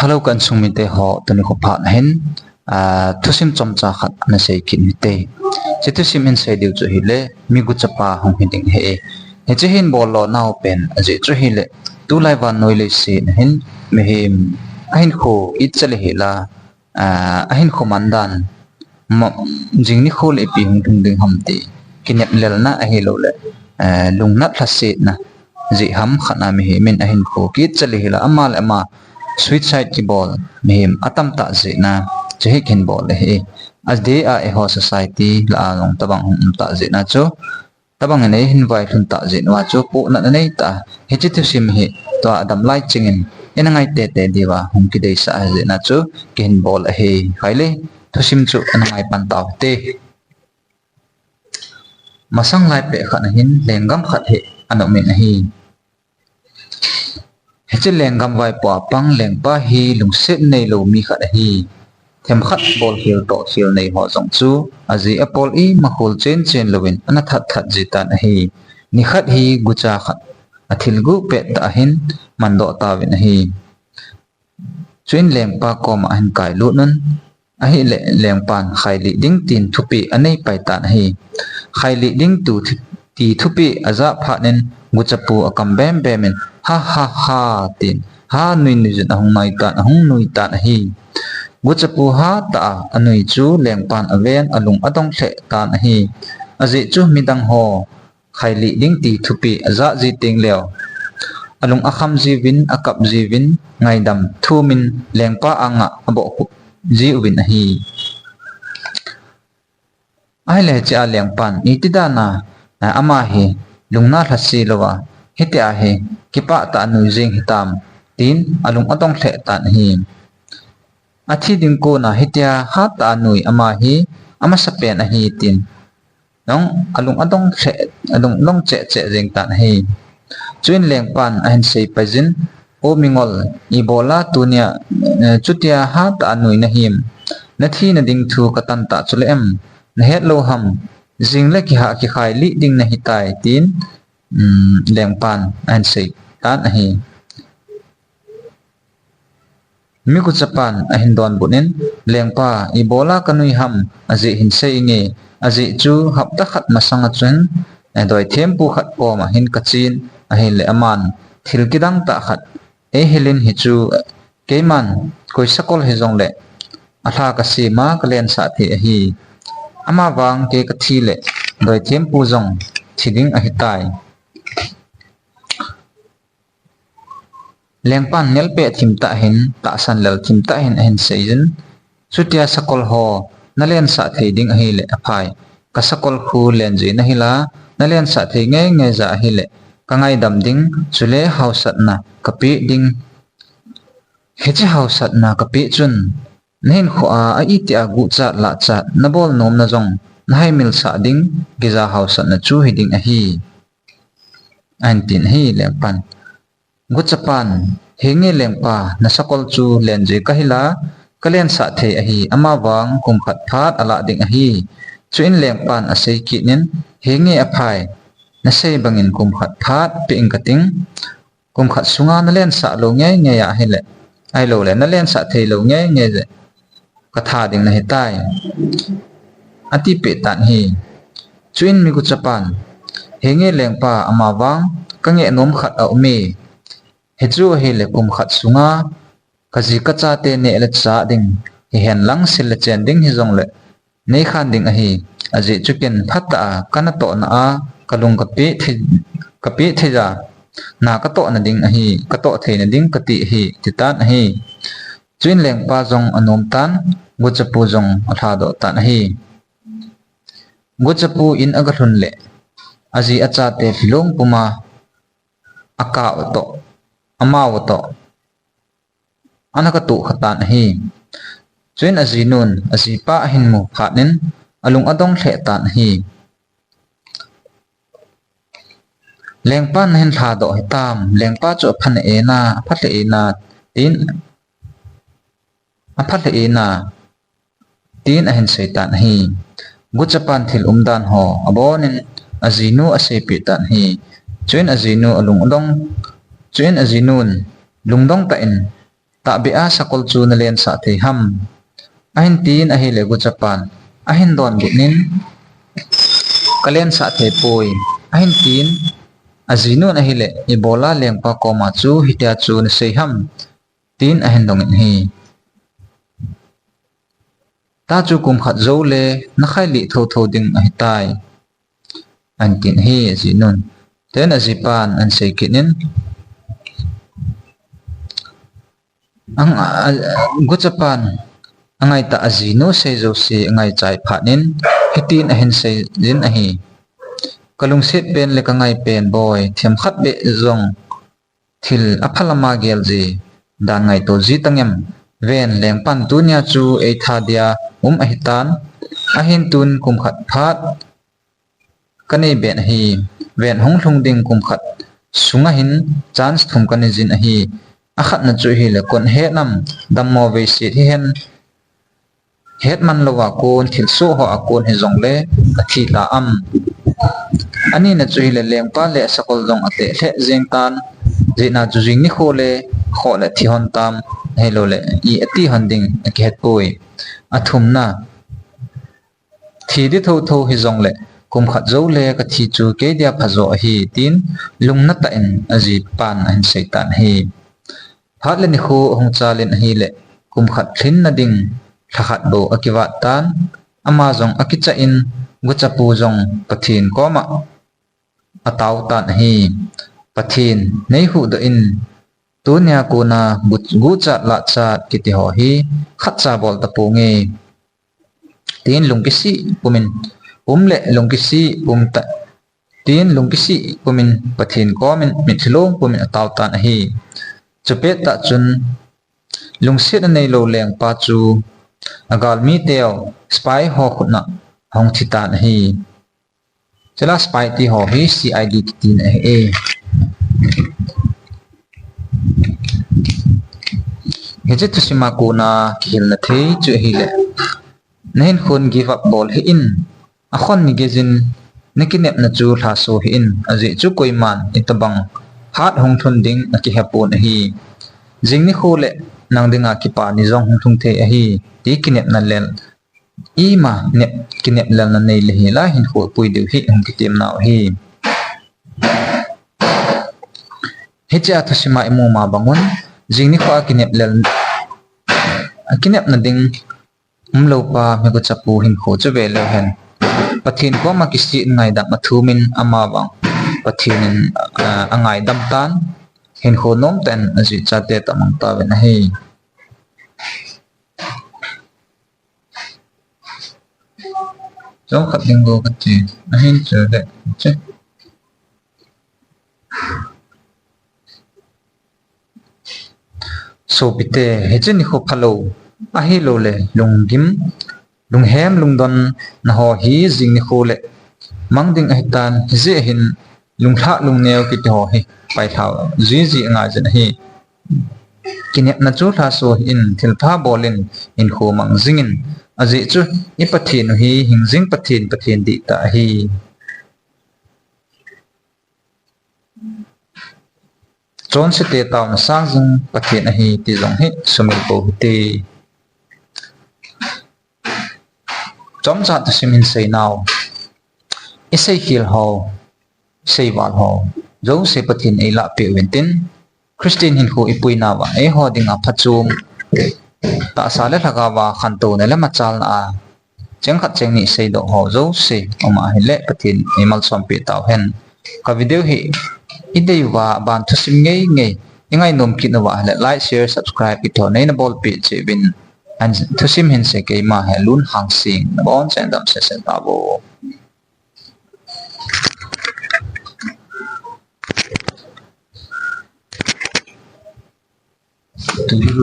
Hello kan sung mi te ho tuni ko phat hen thusim chomcha khat na sei kin mi te che thusim in sei diu chu hi le mi gu chapa hong hi ding he he che hin bol lo nau pen aje chu hi le tu lai van noi le se hen me hem ahin kho it chale he la ahin kho mandan jing ni khol e pi hung thung ding ham ti kinyat lel na a he lo le lung na thla se na ji ham khana mi he men ahin kho ki chale he la amal ama sweet side ki ball mehim atam ta ze na chehe kin ball he as de a ho society la long tabang hum ta ze na cho tabang nei hin vai thun ta ze wa cho po na nei ta he chi tu sim he to adam lai chingin ena ngai te te diwa hum ki dei sa ze na cho kin ball he khaile tu sim chu ana ngai pan taw te masang lai pe khan hin lengam khat he ano me na hi che lengam vai pa pang leng pa hi lung set nei lo mi khat hi them khat bol hil to hil nei ho jong chu aji apol i ma khul chen chen lovin ana that that jitan hi ni khat hi gucha khat athil gu pe ta hin mando ta win hi chuin leng pa ko ma hin kai lu nun a hi le leng pan khai li ding tin thupi anei pai ta hi khai li ding tu ti thupi aza pha nen guchapu akam bem bemen ha ha ha tin ha nui nui jin ahung nai ta ahung nui ta hi guchapu ha ta anui chu leng pan aven alung adong the ta hi aji chu midang ho khaili ding ti thupi aza ji ting leo alung akham ji win akap ji win ngai dam thu min leng pa anga abo ji ubin hi ai le cha leng pan itidana ama hi lungna thasi lowa hite a he kipa ta nu jing hitam tin alung atong the ta hi athi ding ko na hitia ha ta nui ama hi ama sapen a hi tin nong alung atong the alung long che che jing ta hi chuin leng pan a hen sei pajin o mingol ibola tunia chutia ha ta nui na him na thi na ding thu katan ta chule em na het lo ham jing le ki ha ki khai li ding na hitai tin leng pan an sei tan hi mi ku chapan a hin don bunin leng pa ibola kanui ham aji hin sei nge aji chu hap ta khat masanga chen doi them pu khat ko ma hin kachin a hin le aman thil kidang ta khat e helin hi chu keiman koi sakol he jong le atha ka si ma kalen sa thi hi ama wang ke ka thi le doi them pu jong thiding a hitai lengpan nel pe thim ta hin ta san lel thim ta hin hen season chutia sakol ho nalen sa theding a hi le aphai ka sakol khu len ji na hila nalen sa the nge nge za hi le kangai dam ding chule hausat na kapi ding heche hausat na kapi chun nen kho a iti a gu cha la cha na bol nom na jong na hai mil sa ding giza hausat na chu hi ding a hi antin hi lengpan guchapan henge lengpa na sakol chu lenje kahila kalen sa the a hi ama wang kum khat phat ala ding a hi chuin lengpan a sei ki nin henge a phai na sei bangin kum khat phat pe ing kating kum khat sunga na len sa lo nge nge ya hi le ai lo le na len sa the lo nge nge je katha ding na hitai ati pe tan hi chuin mi guchapan henge lengpa ama wang ka nge nom khat a me hechu he le kum khat sunga kaji kacha te ne le cha ding he hen lang sil le chen ding hi jong le nei khan ding a hi aji chuken phata kana to na a kalung kapi theja na ka to na ding a hi ka to the na ding kati hi titan a hi chuin leng pa jong anom tan guchapu jong atha do tan a hi guchapu in agathun le aji acha te philong puma aka to amaw to anaka tu khatan hi chuin azinun azipa hin mu khanin alung adong the tan hi lengpan hin tha do hitam lengpa chu phan e na phat e na tin a phat e na tin a hin seitan hi guchapan thil umdan ho abonin azinu ase pi tan hi chuin azinu alung adong chuin azinun lungdong ta in ta bia sakol chu na len sa the ham ahin tin a hi le gu chapan ahin don bunin kalen sa the poi ahin tin azinu na hi le ebola lengpa koma chu hitia chu na sei ham tin ahin dong in hi ta chu kum khat zo le na khai li tho tho ding a hi tai an tin hi azinun ten azipan an sei kinin ang guchapan angai ta azino sei zo se angai chai phanin hitin ahin sei jin a hi kalung set pen le kangai pen boy thiam khat be zong thil aphalama gel ji dan ngai to ji tangem ven leng pan tunya chu e tha dia a hitan ahin tun kum khat phat kanei ben hi ven hong thlung ding kum khat sunga hin chance thum kan jin a hi akhat na chu hi le kon he nam dammo ve si hi hen hetman lowa kon thil so ho akon he zong le athi ta am ani na chu hi le lengpa le sakol zong ate the jeng tan jina chu jing ni khole khole thi hon tam hello le I ati handing ke het poi athum na thi di tho tho hi zong le kum khat zo le ka thi chu ke dia phazo hi tin lung na ta en aji pan an seitan hi phat le ni khu hong cha len hi le kum khat thin na ding thakhat do akiwa tan ama zong akicha in guchapu zong pathin koma ataw tan hi pathin nei hu do in tunya kuna gucha la cha kiti ho hi khatcha bol ta pu nge tin lungkisi pumin le lungkisi ta tin lungkisi pumin pathin komin mithlong pumin ataw tan hi chupet ta chun lungsit nei lo leng pa chu agal mi teo spy ho khutna hong thitan hi chela spy ti ho hi cid tin a heje tu sima ko na khil na thei chu hi le nen khon give up ball hi in a khon ni gezin nekinep na chu tha so hi in aji chu koiman itabang hat hong thun ding na ki hapon hi jingni khole nangdinga ki pa ni jong hong thung the a hi ti kinep na lel I ma ne kinep lel na nei le hi la hin kho pui deu hi hong ki tem naw hi hecha thasima emu ma bangun jingni kho kinep lel kinep na ding lo pa me ko chapu hin kho chu ve lo hen pathin ko ma kisi ngai da mathumin ama bang pathin angai dam tan hin kho nom ten aji chate tamang ta ve na hi jong khat ding go ka chi na hin che de che so bite heje ni kho phalo a hi lo le lungim lunghem lungdon na ho hi jing ni kho le mangding a hitan je hin lungtha lungneo ki ho hi pai thau ji nga jen hi kinep na chu tha so in thilpha bolin in kho mang jingin aji chu I pathin hi hingjing pathin di ta hi chon se te taw na sang jing pathin hi ti jong hi sumil po ti chom cha ta simin sei naw isei khil ho sei wal ho zo se pathin ei la pe wentin Christian hin khu ipui na wa e ho dinga phachum ta sale thaga wa khanto ne la machal na a cheng khat cheng ni sei do ho zo se oma hele pathin emal som pe taw hen ka video hi idei wa ban thusim ngei ngei ingai nom ki na wa le like share subscribe ito nei na bol pi che bin an thusim hin se ke ma helun hang sing na bon chen dam se se ta bo do